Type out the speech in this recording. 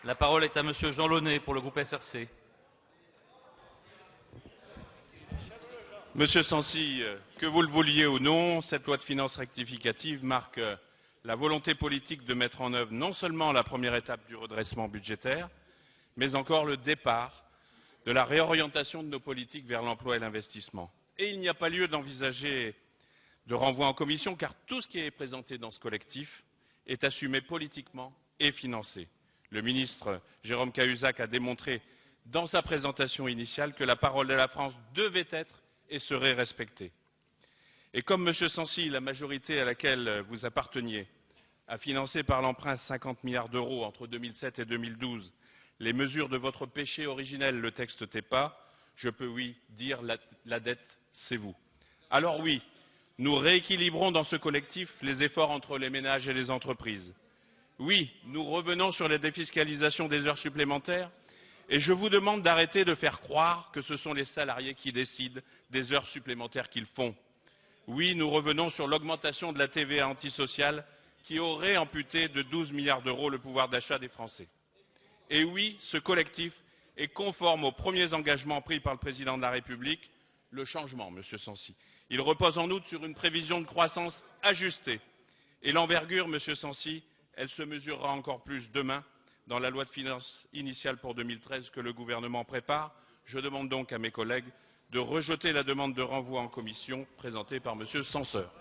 La parole est à Monsieur Jean Launay pour le groupe SRC. Monsieur Sancy, que vous le vouliez ou non, cette loi de finances rectificative marque la volonté politique de mettre en œuvre non seulement la première étape du redressement budgétaire, mais encore le départ de la réorientation de nos politiques vers l'emploi et l'investissement. Et il n'y a pas lieu d'envisager de renvoi en commission, car tout ce qui est présenté dans ce collectif est assumé politiquement et financé. Le ministre Jérôme Cahuzac a démontré dans sa présentation initiale que la parole de la France devait être et serait respectée. Et comme M. Sancy, la majorité à laquelle vous apparteniez a financé par l'emprunt 50 milliards d'euros entre 2007 et 2012 les mesures de votre péché originel, le texte TEPA, je peux oui dire la dette, c'est vous. Alors oui, nous rééquilibrons dans ce collectif les efforts entre les ménages et les entreprises. Oui, nous revenons sur la défiscalisation des heures supplémentaires et je vous demande d'arrêter de faire croire que ce sont les salariés qui décident des heures supplémentaires qu'ils font. Oui, nous revenons sur l'augmentation de la TVA antisociale qui aurait amputé de 12 milliards d'euros le pouvoir d'achat des Français. Et oui, ce collectif est conforme aux premiers engagements pris par le président de la République, le changement, Monsieur Sancy. Il repose en outre sur une prévision de croissance ajustée. Et l'envergure, Monsieur Sancy, elle se mesurera encore plus demain dans la loi de finances initiale pour 2013 que le gouvernement prépare. Je demande donc à mes collègues de rejeter la demande de renvoi en commission présentée par M. Censeur.